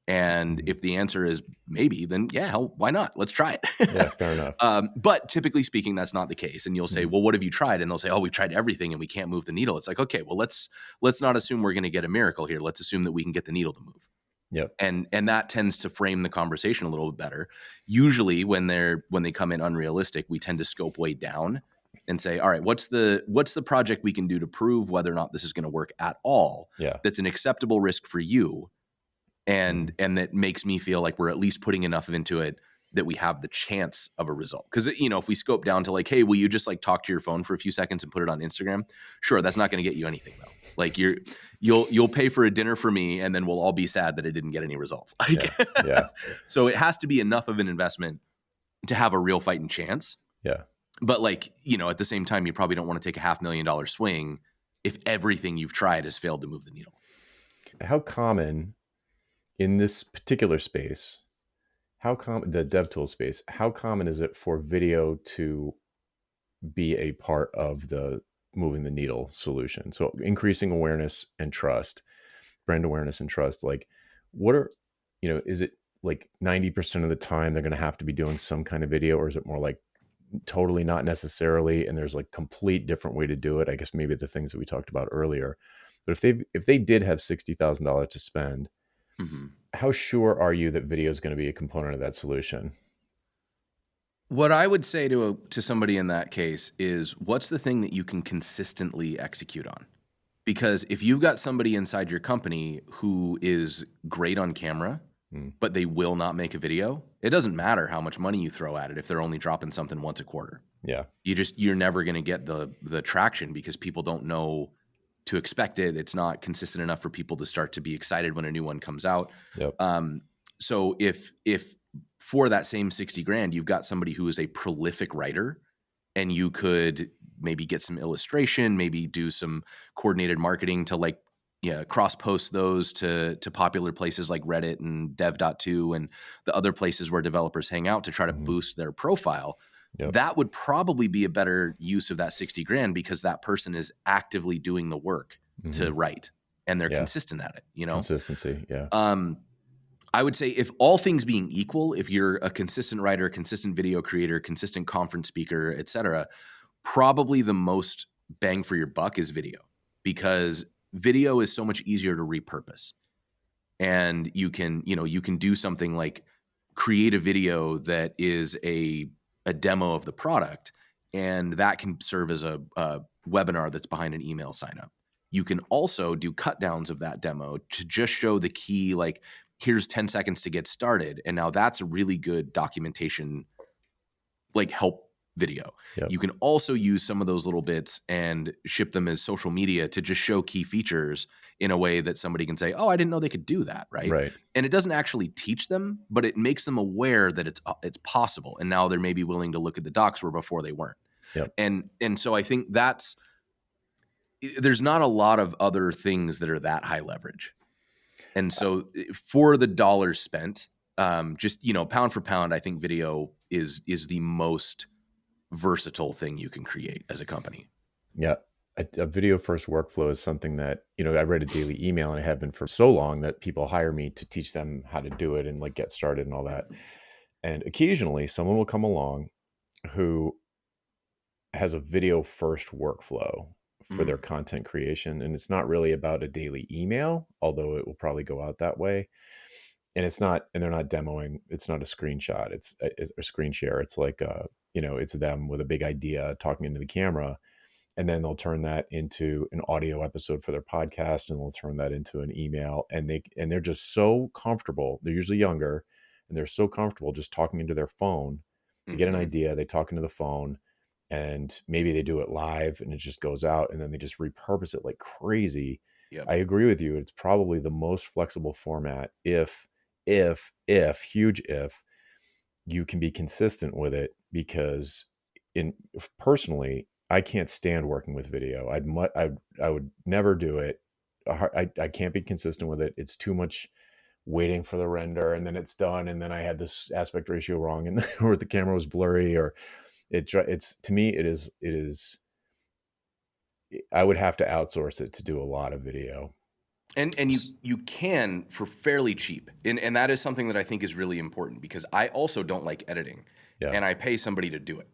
And Hmm. if the answer is maybe, then yeah, hell, why not? Let's try it. Yeah. Fair enough. But typically speaking, that's not the case. And you'll say, Mhm. well, what have you tried? And they'll say, oh, we've tried everything and we can't move the needle. It's like, okay, well, let's not assume we're going to get a miracle here. Let's assume that we can get the needle to move. Yep. And that tends to frame the conversation a little bit better. Usually when they come in unrealistic, we tend to scope way down and say, all right, what's the project we can do to prove whether or not this is going to work at all, Yeah. that's an acceptable risk for you, Mhm. and that makes me feel like we're at least putting enough into it that we have the chance of a result. Because if we scope down to, like, hey, will you just, like, talk to your phone for a few seconds and put it on Instagram? Sure, that's not going to get you anything, though. Like, you'll pay for a dinner for me, and then we'll all be sad that it didn't get any results. Like, Yeah. Yeah. so it has to be enough of an investment to have a real fighting chance. Yeah. But, like, at the same time, you probably don't want to take a $500,000 swing if everything you've tried has failed to move the needle. How common in this particular space, how common, the dev tool space, how common is it for video to be a part of the moving the needle solution? So increasing awareness and trust, brand awareness and trust, like, what are, is it like 90% of the time they're going to have to be doing some kind of video, or is it more like totally not necessarily, and there's like complete different way to do it? I guess maybe the things that we talked about earlier. But if they did have $60,000 to spend, Mhm. how sure are you that video is going to be a component of that solution? What I would say to somebody in that case is, what's the thing that you can consistently execute on? Because if you've got somebody inside your company who is great on camera, Mm. but they will not make a video, it doesn't matter how much money you throw at it if they're only dropping something once a quarter. Yeah. You're never going to get the traction because people don't know to expect it. It's not consistent enough for people to start to be excited when a new one comes out. Yep. So if for that same 60 grand, you've got somebody who is a prolific writer, and you could maybe get some illustration, maybe do some coordinated marketing to like, yeah, cross post those to popular places like Reddit and dev.to and the other places where developers hang out to try to Hmm. boost their profile. Yep. That would probably be a better use of that 60 grand because that person is actively doing the work Hmm. to write and they're Yeah. consistent at it, you know? Consistency. Yeah. I would say if all things being equal, if you're a consistent writer, consistent video creator, consistent conference speaker, et cetera, probably the most bang for your buck is video, because video is so much easier to repurpose. And you can do something like create a video that is a demo of the product, and that can serve as a webinar that's behind an email sign up. You can also do cut downs of that demo to just show the key, like here's 10 seconds to get started. And now that's a really good documentation, like help video. Yep. You can also use some of those little bits and ship them as social media to just show key features in a way that somebody can say, oh, I didn't know they could do that. Right. Right. And it doesn't actually teach them, but it makes them aware that it's possible. And now they're maybe willing to look at the docs where before they weren't. Yep. And so I think there's not a lot of other things that are that high leverage. And so for the dollars spent, just, pound for pound, I think video is the most versatile thing you can create as a company. Yeah. A video first workflow is something that, I read a daily email, and I have been for so long that people hire me to teach them how to do it and like get started and all that. And occasionally someone will come along who has a video first workflow for their content creation. And it's not really about a daily email, although it will probably go out that way. And they're not demoing. It's not a screenshot. It's a screen share. It's like, it's them with a big idea talking into the camera. And then they'll turn that into an audio episode for their podcast, and they'll turn that into an email. And they're just so comfortable. They're usually younger, and they're so comfortable just talking into their phone. They get an idea, they talk into the phone, and maybe they do it live and it just goes out, and then they just repurpose it like crazy. Yep. I agree with you. It's probably the most flexible format if huge if you can be consistent with it, because personally, I can't stand working with video. I would never do it. I can't be consistent with it. It's too much waiting for the render, and then it's done, and then I had this aspect ratio wrong, and or the camera was blurry, or it's to me it is. I would have to outsource it to do a lot of video. And you can for fairly cheap. And that is something that I think is really important, because I also don't like editing. Yeah. And I pay somebody to do it.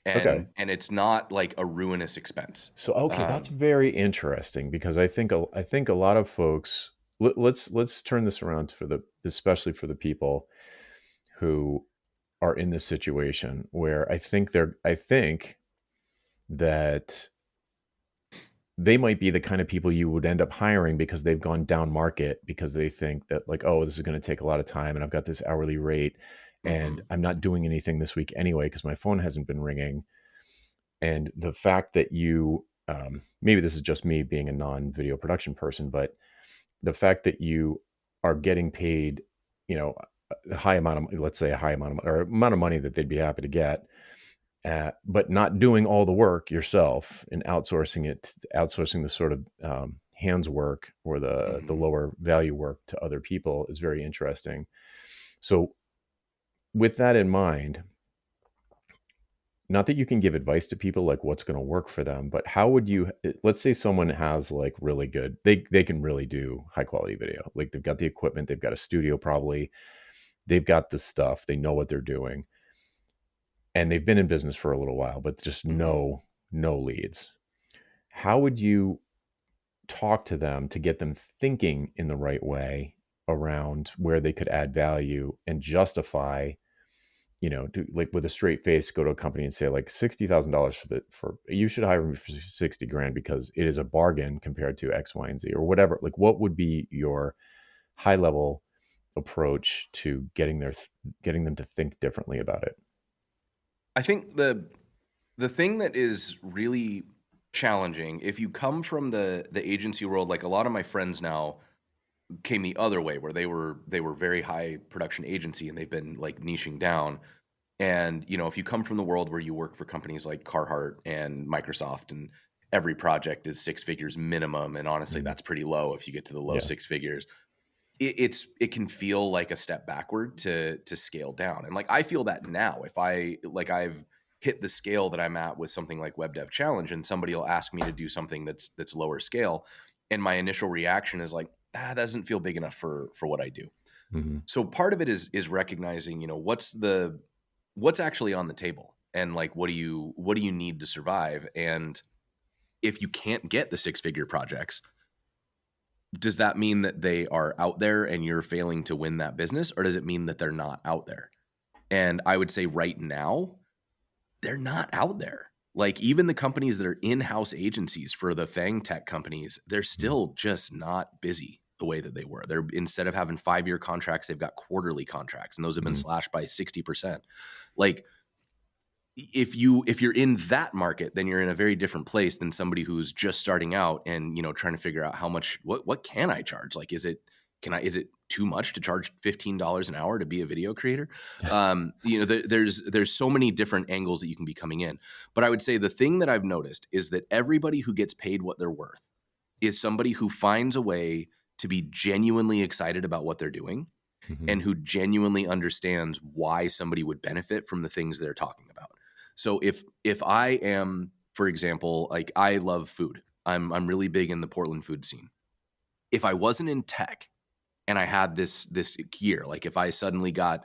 Okay. And it's not like a ruinous expense. So okay, that's very interesting, because I think a lot of folks, let's turn this around especially for the people who are in this situation where I think that they might be the kind of people you would end up hiring because they've gone down market, because they think that like, oh, this is going to take a lot of time, and I've got this hourly rate, and I'm not doing anything this week anyway because my phone hasn't been ringing. And the fact that you, maybe this is just me being a non-video production person, but the fact that you are getting paid, a high amount of, let's say a high amount of, or amount of money that they'd be happy to get, but not doing all the work yourself and outsourcing the sort of hands work, or the lower value work to other people, is very interesting. So with that in mind, not that you can give advice to people like what's going to work for them, but how would you, let's say someone has like really good, they can really do high quality video. Like they've got the equipment, they've got a studio, probably they've got the stuff, they know what they're doing, and they've been in business for a little while, but just no leads. How would you talk to them to get them thinking in the right way around where they could add value and justify, like with a straight face, go to a company and say like $60,000 for you should hire me for 60 grand because it is a bargain compared to X, Y, and Z, or whatever. Like, what would be your high level approach to getting them to think differently about it? I think the thing that is really challenging, if you come from the agency world, like a lot of my friends now came the other way, where they were very high production agency and they've been like niching down. And if you come from the world where you work for companies like Carhartt and Microsoft, and every project is six figures minimum, and honestly, Mhm. that's pretty low if you get to the low Yeah. six figures. It can feel like a step backward to scale down. And like I feel that now, if I've hit the scale that I'm at with something like Web Dev Challenge, and somebody will ask me to do something that's lower scale, and my initial reaction is like, that doesn't feel big enough for what I do. Hmm. So part of it is recognizing, what's actually on the table, and like what do you need to survive. And if you can't get the six figure projects, does that mean that they are out there and you're failing to win that business, or does it mean that they're not out there? And I would say right now, they're not out there. Like even the companies that are in-house agencies for the FANG tech companies, they're still just not busy the way that they were. They're, instead of having 5-year contracts, they've got quarterly contracts, and those have been Hmm. slashed by 60%. Like if you're in that market, then you're in a very different place than somebody who's just starting out and trying to figure out how much, what can I charge? Like, is it too much to charge $15 an hour to be a video creator? There's so many different angles that you can be coming in. But I would say the thing that I've noticed is that everybody who gets paid what they're worth is somebody who finds a way to be genuinely excited about what they're doing, Hmm. and who genuinely understands why somebody would benefit from the things they're talking about. So if I am, for example, like I love food. I'm really big in the Portland food scene. If I wasn't in tech and I had this year, like if I suddenly got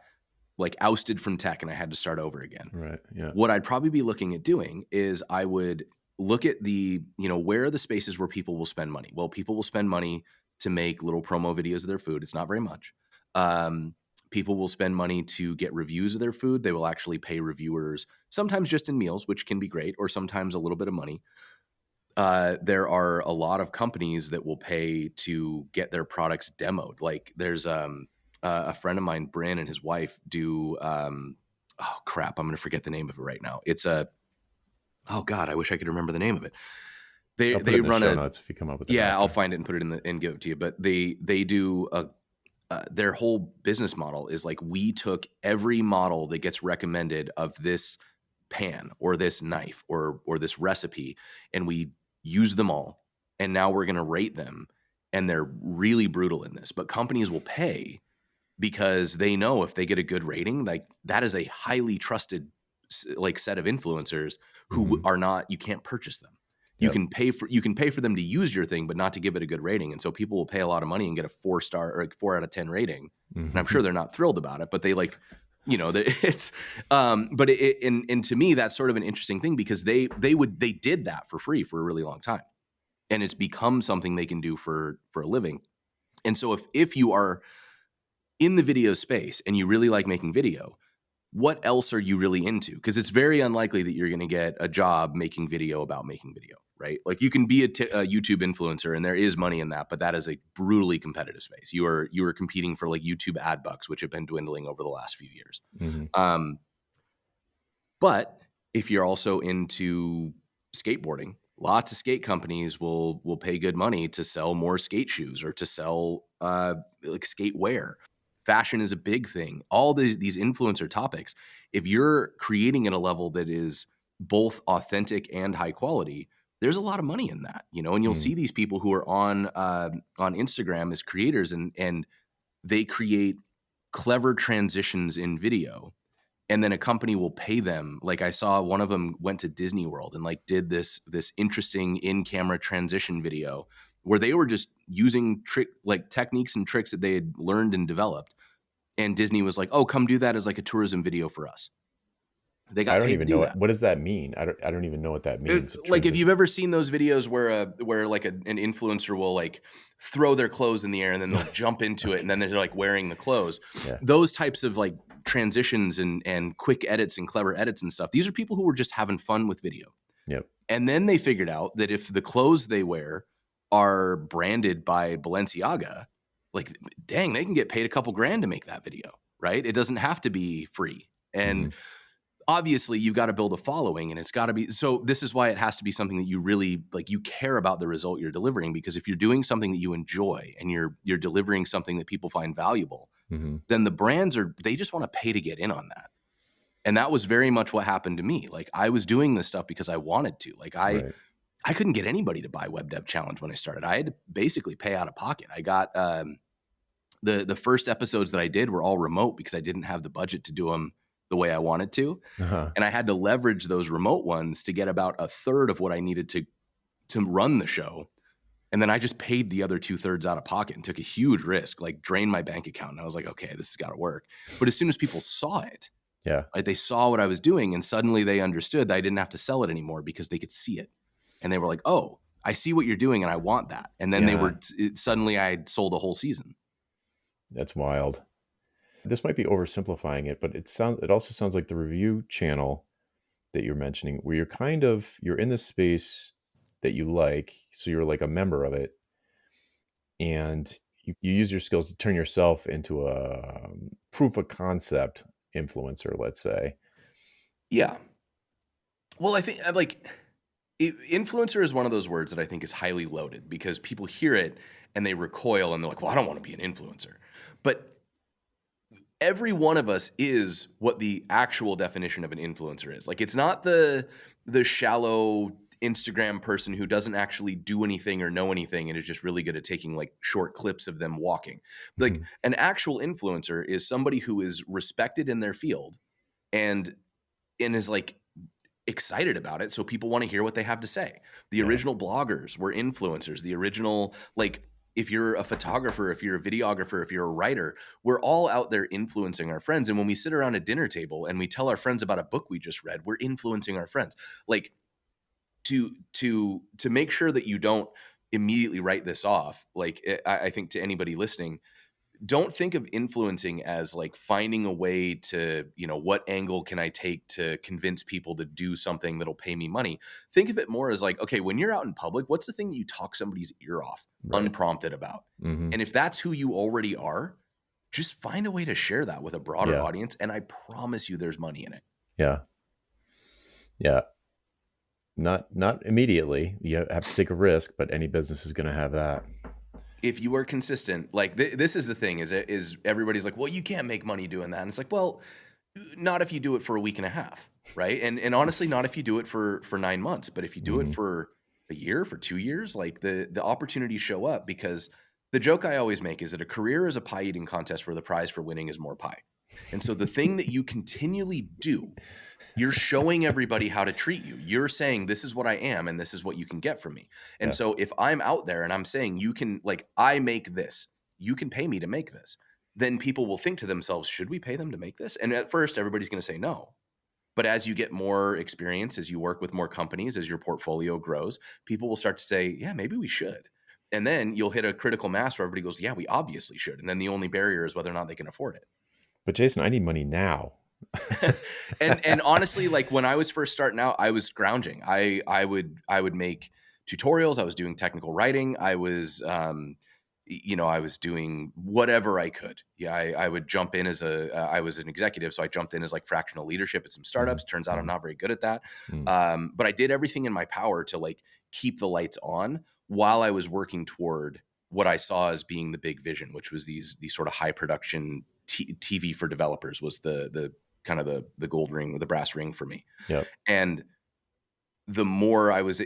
like ousted from tech and I had to start over again, Right. Yeah. what I'd probably be looking at doing is I would look at where are the spaces where people will spend money? Well, people will spend money to make little promo videos of their food. It's not very much. Um, People will spend money to get reviews of their food. They will actually pay reviewers, sometimes just in meals, which can be great, or sometimes a little bit of money. There are a lot of companies that will pay to get their products demoed. Like there's a friend of mine, Bryn, and his wife do. Oh crap, I'm going to forget the name of it right now. It's a Oh god, I wish I could remember the name of it. They I'll put it they in the run show a notes if you come up with it Yeah, I'll after. find it and put it in the and give it to you. But they do a their whole business model is like, we took every model that gets recommended of this pan or this knife or this recipe, and we use them all, and now we're going to rate them. And they're really brutal in this, but companies will pay because they know if they get a good rating, like that is a highly trusted like set of influencers who Hmm. are not, you can't purchase them. Yep. You can pay for them to use your thing, but not to give it a good rating. And so people will pay a lot of money and get a 4-star or a 4 out of 10 rating. And I'm Hmm. sure they're not thrilled about it, but they like, it's, but and to me, that's sort of an interesting thing, because they did that for free for a really long time. And it's become something they can do for a living. And so if you are in the video space and you really like making video, what else are you really into? Because it's very unlikely that you're going to get a job making video about making video, right? Like you can be a YouTube influencer, and there is money in that, but that is a brutally competitive space. You are competing for like YouTube ad bucks, which have been dwindling over the last few years. Hmm. Um, but if you're also into skateboarding, lots of skate companies will pay good money to sell more skate shoes or to sell like skate wear. Fashion is a big thing. All these influencer topics, if you're creating at a level that is both authentic and high quality, there's a lot of money in that, and you'll Hmm. see these people who are on Instagram as creators, and they create clever transitions in video, and then a company will pay them. Like I saw one of them went to Disney World and like did this interesting in-camera transition video where they were just using techniques and tricks that they had learned and developed. And Disney was like, "Oh, come do that as like a tourism video for us." They I got don't paid to even do know that. What does that mean? I don't even know what that means. A Like if you've transition. ever seen those videos where like an influencer will like throw their clothes in the air and then they'll jump into it and Okay. then they're like wearing the clothes. Yeah. Those types of like transitions and quick edits and clever edits and stuff. These are people who were just having fun with video. Yep. And then they figured out that if the clothes they wear are branded by Balenciaga, like, dang, they can get paid a couple grand to make that video, right? It doesn't have to be free. And Mhm. obviously you've got to build a following, and it's got to be, so this is why it has to be something that you really like, you care about the result you're delivering, because if you're doing something that you enjoy and you're delivering something that people find valuable, Mhm. then the brands they just want to pay to get in on that. And that was very much what happened to me. Like, I was doing this stuff because I wanted to. Like, Right. I couldn't get anybody to buy Web Dev Challenge when I started. I had to basically pay out of pocket. I got the first episodes that I did were all remote because I didn't have the budget to do them the way I wanted to, Uh-huh. and I had to leverage those remote ones to get about a third of what I needed to run the show. And then I just paid the other 2/3 out of pocket and took a huge risk, like drained my bank account. And I was like, okay, this has got to work. But as soon as people saw it, Yeah. right, they saw what I was doing, and suddenly they understood that I didn't have to sell it anymore because they could see it. And they were like, oh, I see what you're doing and I want that. And then Yeah. suddenly I had sold a whole season. That's wild. This might be oversimplifying it, but it also sounds like the review channel that you're mentioning, where you're in this space that you like, so you're like a member of it, and you use your skills to turn yourself into a proof of concept influencer, let's say. Yeah. Well, I think like influencer is one of those words that I think is highly loaded because people hear it and they recoil and they're like, well, I don't want to be an influencer. But every one of us is what the actual definition of an influencer is. Like, it's not the shallow Instagram person who doesn't actually do anything or know anything and is just really good at taking like short clips of them walking. Like, an actual influencer is somebody who is respected in their field and is like excited about it, so people want to hear what they have to say. The Yeah. original bloggers were influencers. The original, like, if you're a photographer, if you're a videographer, if you're a writer, we're all out there influencing our friends. And when we sit around a dinner table and we tell our friends about a book we just read, we're influencing our friends. Like, to make sure that you don't immediately write this off, like, I think to anybody listening, don't think of influencing as like finding a way to, what angle can I take to convince people to do something that'll pay me money. Think of it more as like, okay, when you're out in public, what's the thing that you talk somebody's ear off Right. unprompted about? Hmm. And if that's who you already are, just find a way to share that with a broader Yeah. audience. And I promise you there's money in it. Yeah. Yeah. Not immediately. You have to take a risk, but any business is going to have that. If you are consistent, like this is the thing is everybody's like, well, you can't make money doing that. And it's like, well, not if you do it for a week and a half, right? And honestly, not if you do it for 9 months, but if you do it Hmm. for a year, for 2 years, like the opportunities show up. Because the joke I always make is that a career is a pie eating contest where the prize for winning is more pie. And so the thing that you continually do, you're showing everybody how to treat you. You're saying, this is what I am and this is what you can get from me. And Yeah. so if I'm out there and I'm saying, you can, like, I make this, you can pay me to make this, then people will think to themselves, should we pay them to make this? And at first, everybody's going to say no. But as you get more experience, as you work with more companies, as your portfolio grows, people will start to say, yeah, maybe we should. And then you'll hit a critical mass where everybody goes, yeah, we obviously should. And then the only barrier is whether or not they can afford it. But Jason, I need money now. And honestly, like, when I was first starting out, I was scrounging. I would make tutorials. I was doing technical writing. I was I was doing whatever I could. Yeah, I would jump in as I was an executive, so I jumped in as like fractional leadership at some Mhm. startups. Turns out I'm Mhm. not very good at that. Mm. But I did everything in my power to like keep the lights on while I was working toward what I saw as being the big vision, which was these sort of high production TV for developers was the kind of the gold ring, the brass ring for me. Yep. And the more I was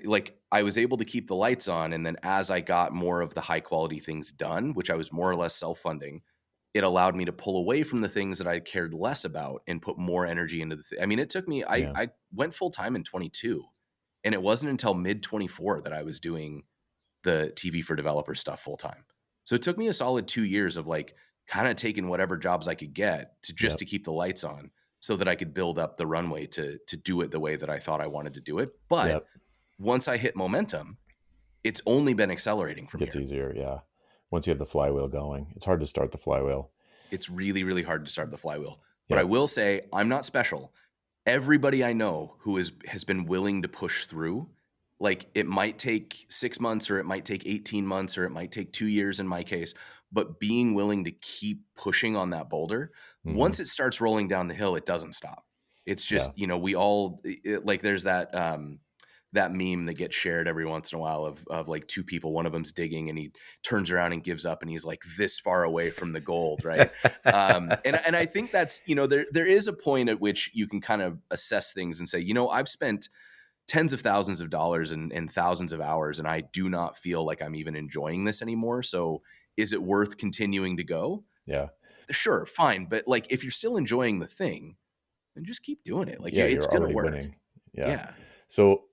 able to keep the lights on. And then as I got more of the high quality things done, which I was more or less self-funding, it allowed me to pull away from the things that I cared less about and put more energy into I mean, it took me, Yeah. I went full time in 22, and it wasn't until mid 24 that I was doing the TV for developer stuff full time. So it took me a solid 2 years of like kind of taking whatever jobs I could get to just Yep. to keep the lights on so that I could build up the runway to do it the way that I thought I wanted to do it. But Yep. once I hit momentum, it's only been accelerating from Gets here. easier. Yeah. Once you have the flywheel going, it's hard to start the flywheel. It's really, really hard to start the flywheel. But I Yep. will say I'm not special. Everybody I know who has been willing to push through, like, it might take 6 months or it might take 18 months or it might take 2 years in my case, but being willing to keep pushing on that boulder. Hmm. Once it starts rolling down the hill, it doesn't stop. It's Yeah. just, we all like there's that meme that gets shared every once in a while of like two people, one of them's digging and he turns around and gives up and he's like this far away from the gold, right? And I think that's, there is a point at which you can kind of assess things and say, I've spent tens of thousands of dollars and thousands of hours, and I do not feel like I'm even enjoying this anymore. So is it worth continuing to go? Yeah. Sure, fine. But like, if you're still enjoying the thing, then just keep doing it. Like Yeah. it's You're going to already work. winning. Yeah. Yeah. So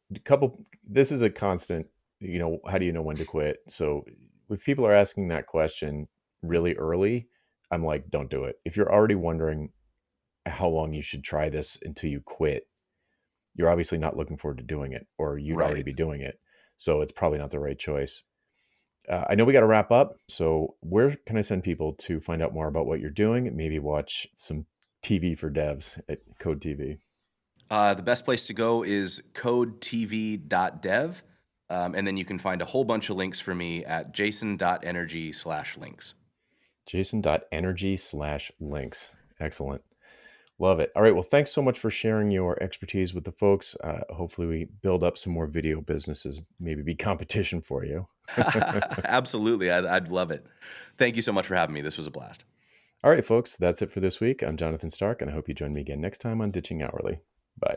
this is a constant, how do you know when to quit? So if people are asking that question really early, I'm like, don't do it. If you're already wondering how long you should try this until you quit, you're obviously not looking forward to doing it, or you'd already Right. be doing it. So it's probably not the right choice. I know we got to wrap up. So where can I send people to find out more about what you're doing? Maybe watch some TV for devs at Code TV. The best place to go is codetv.dev. And then you can find a whole bunch of links for me at jason.energy/links. Jason.energy/links. Excellent. Love it. All right. Well, thanks so much for sharing your expertise with the folks. Hopefully, we build up some more video businesses, maybe be competition for you. Absolutely. I'd love it. Thank you so much for having me. This was a blast. All right, folks. That's it for this week. I'm Jonathan Stark, and I hope you join me again next time on Ditching Hourly. Bye.